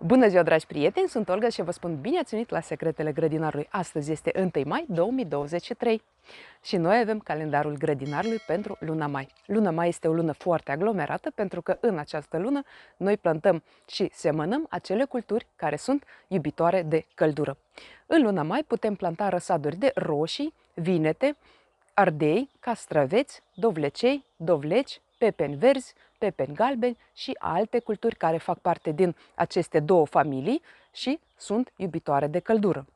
Bună ziua, dragi prieteni! Sunt Olga și vă spun bine ați venit la Secretele Grădinarului. Astăzi este 1 mai 2023 și noi avem calendarul grădinarului pentru luna mai. Luna mai este o lună foarte aglomerată pentru că în această lună noi plantăm și semănăm acele culturi care sunt iubitoare de căldură. În luna mai putem planta răsaduri de roșii, vinete, ardei, castraveți, dovlecei, dovleci, pepeni verzi, pepeni galbeni și alte culturi care fac parte din aceste două familii și sunt iubitoare de căldură.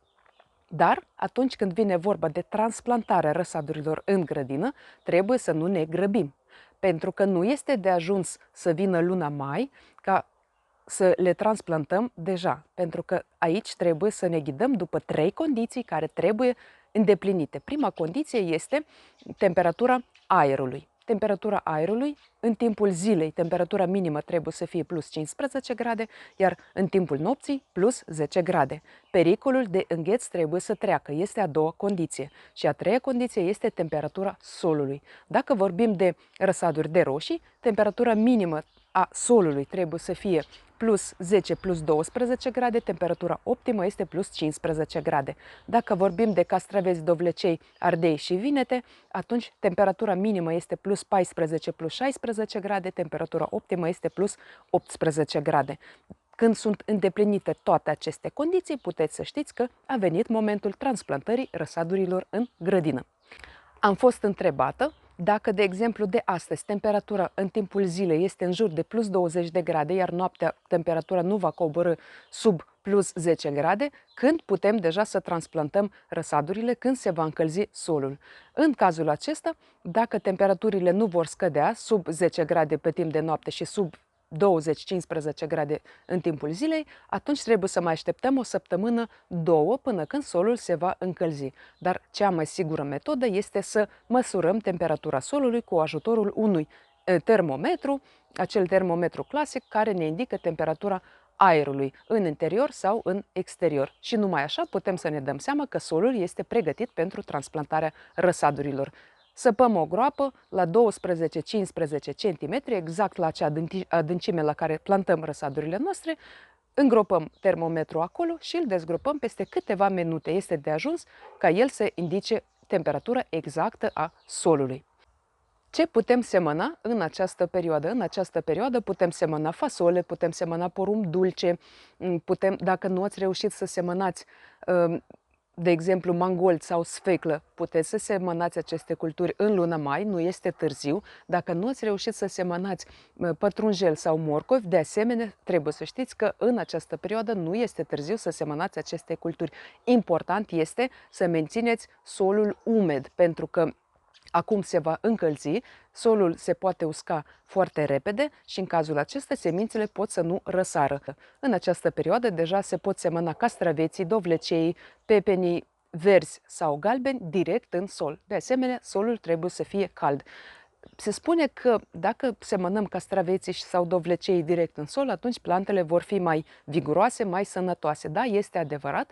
Dar atunci când vine vorba de transplantarea răsadurilor în grădină, trebuie să nu ne grăbim, pentru că nu este de ajuns să vină luna mai ca să le transplantăm deja, pentru că aici trebuie să ne ghidăm după 3 condiții care trebuie îndeplinite. Prima condiție este temperatura aerului. Temperatura aerului, în timpul zilei, temperatura minimă trebuie să fie plus 15 grade, iar în timpul nopții plus 10 grade. Pericolul de îngheț trebuie să treacă, este a doua condiție. Și a treia condiție este temperatura solului. Dacă vorbim de răsaduri de roșii, temperatura minimă a solului trebuie să fie plus 10, plus 12 grade, temperatura optimă este plus 15 grade. Dacă vorbim de castraveți, dovlecei, ardei și vinete, atunci temperatura minimă este plus 14, plus 16 grade, temperatura optimă este plus 18 grade. Când sunt îndeplinite toate aceste condiții, puteți să știți că a venit momentul transplantării răsadurilor în grădină. Am fost întrebată dacă, de exemplu, de astăzi temperatura în timpul zilei este în jur de plus 20 de grade, iar noaptea temperatura nu va coborî sub plus 10 grade, când putem deja să transplantăm răsadurile, când se va încălzi solul. În cazul acesta, dacă temperaturile nu vor scădea sub 10 grade pe timp de noapte și sub 20-15 grade în timpul zilei, atunci trebuie să mai așteptăm o săptămână, două, până când solul se va încălzi. Dar cea mai sigură metodă este să măsurăm temperatura solului cu ajutorul unui termometru, acel termometru clasic care ne indică temperatura aerului în interior sau în exterior. Și numai așa putem să ne dăm seama că solul este pregătit pentru transplantarea răsadurilor. Săpăm o groapă la 12-15 cm, exact la acea adâncime la care plantăm răsadurile noastre, îngropăm termometrul acolo și îl dezgropăm peste câteva minute. Este de ajuns ca el să indice temperatura exactă a solului. Ce putem semăna în această perioadă? În această perioadă putem semăna fasole, putem semăna porumb dulce, dacă nu ați reușit să semănați de exemplu, mangold sau sfeclă, puteți să semănați aceste culturi în luna mai, nu este târziu. Dacă nu ați reușit să semănați pătrunjel sau morcovi, de asemenea, trebuie să știți că în această perioadă nu este târziu să semănați aceste culturi. Important este să mențineți solul umed, pentru că acum se va încălzi, solul se poate usca foarte repede și în cazul acesta semințele pot să nu răsară. În această perioadă deja se pot semăna castraveții, dovlecei, pepenii verzi sau galbeni direct în sol. De asemenea, solul trebuie să fie cald. Se spune că dacă semănăm castraveții sau dovlecei direct în sol, atunci plantele vor fi mai viguroase, mai sănătoase. Da, este adevărat,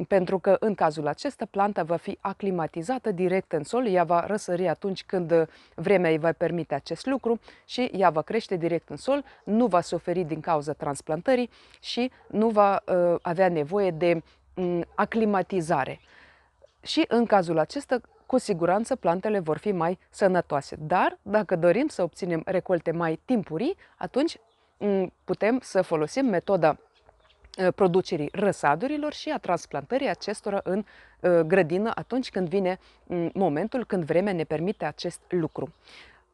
pentru că în cazul acesta planta va fi aclimatizată direct în sol, ea va răsări atunci când vremea îi va permite acest lucru și ea va crește direct în sol, nu va suferi din cauza transplantării și nu va avea nevoie de aclimatizare. Și în cazul acesta, cu siguranță plantele vor fi mai sănătoase. Dar dacă dorim să obținem recolte mai timpurii, atunci putem să folosim metoda producerii răsadurilor și a transplantării acestora în grădină atunci când vine momentul când vremea ne permite acest lucru.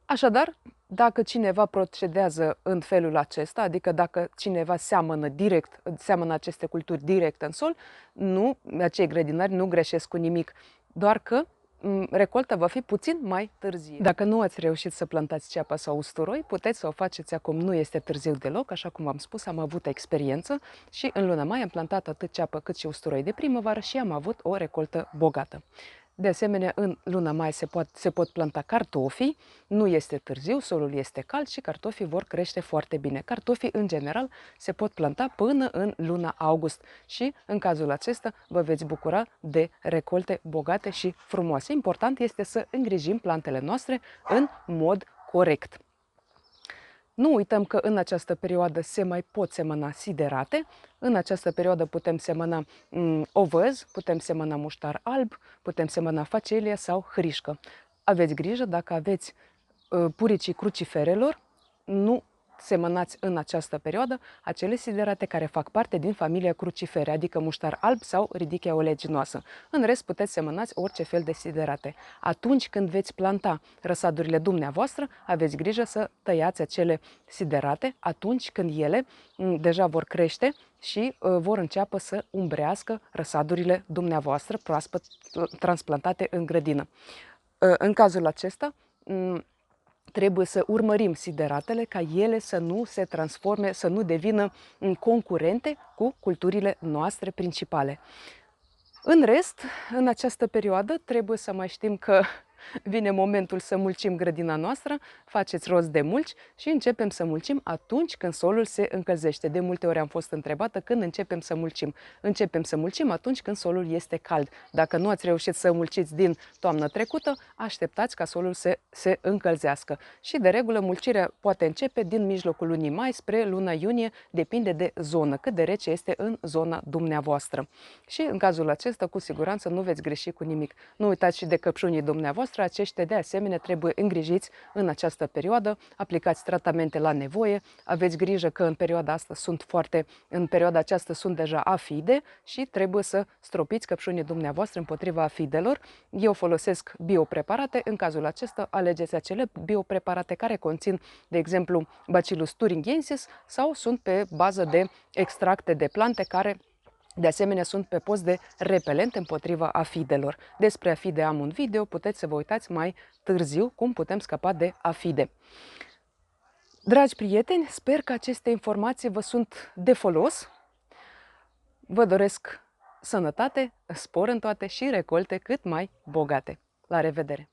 Așadar, dacă cineva procedează în felul acesta, adică dacă cineva seamănă aceste culturi direct în sol, acei grădinari nu greșesc cu nimic, doar că recolta va fi puțin mai târziu. Dacă nu ați reușit să plantați ceapă sau usturoi, puteți să o faceți acum, nu este târziu deloc, așa cum v-am spus, am avut experiență și în luna mai am plantat atât ceapă cât și usturoi de primăvară și am avut o recoltă bogată. De asemenea, în luna mai se pot planta cartofii, nu este târziu, solul este cald și cartofii vor crește foarte bine. Cartofii, în general, se pot planta până în luna august și, în cazul acesta, vă veți bucura de recolte bogate și frumoase. Important este să îngrijim plantele noastre în mod corect. Nu uităm că în această perioadă se mai pot semăna siderate. În această perioadă putem semăna ovăz, putem semăna muștar alb, putem semăna facelie sau hrișcă. Aveți grijă, dacă aveți puricii cruciferelor, nu semănați în această perioadă acele siderate care fac parte din familia crucifere, adică muștar alb sau ridichea oleginoasă. În rest puteți semănați orice fel de siderate. Atunci când veți planta răsadurile dumneavoastră, aveți grijă să tăiați acele siderate atunci când ele deja vor crește și vor începe să umbrească răsadurile dumneavoastră proaspăt transplantate în grădină. În cazul acesta, trebuie să urmărim sideratele ca ele să nu se transforme, să nu devină concurente cu culturile noastre principale. În rest, în această perioadă trebuie să mai știm că vine momentul să mulcim grădina noastră, faceți rost de mulci și începem să mulcim atunci când solul se încălzește. De multe ori am fost întrebată când începem să mulcim. Începem să mulcim atunci când solul este cald. Dacă nu ați reușit să mulciți din toamna trecută, așteptați ca solul să se încălzească. Și de regulă mulcirea poate începe din mijlocul lunii mai spre luna iunie, depinde de zonă, cât de rece este în zona dumneavoastră. Și în cazul acesta, cu siguranță, nu veți greși cu nimic. Nu uitați și de căpșunii dumneavoastră, aceștia de asemenea trebuie îngrijiți în această perioadă, aplicați tratamente la nevoie, aveți grijă că în perioada aceasta sunt deja afide și trebuie să stropiți căpșunii dumneavoastră împotriva afidelor. Eu folosesc biopreparate, în cazul acesta alegeți acele biopreparate care conțin, de exemplu, Bacillus thuringiensis sau sunt pe bază de extracte de plante care de asemenea, sunt pe post de repelent împotriva afidelor. Despre afide am un video, puteți să vă uitați mai târziu cum putem scăpa de afide. Dragi prieteni, sper că aceste informații vă sunt de folos. Vă doresc sănătate, spor în toate și recolte cât mai bogate. La revedere!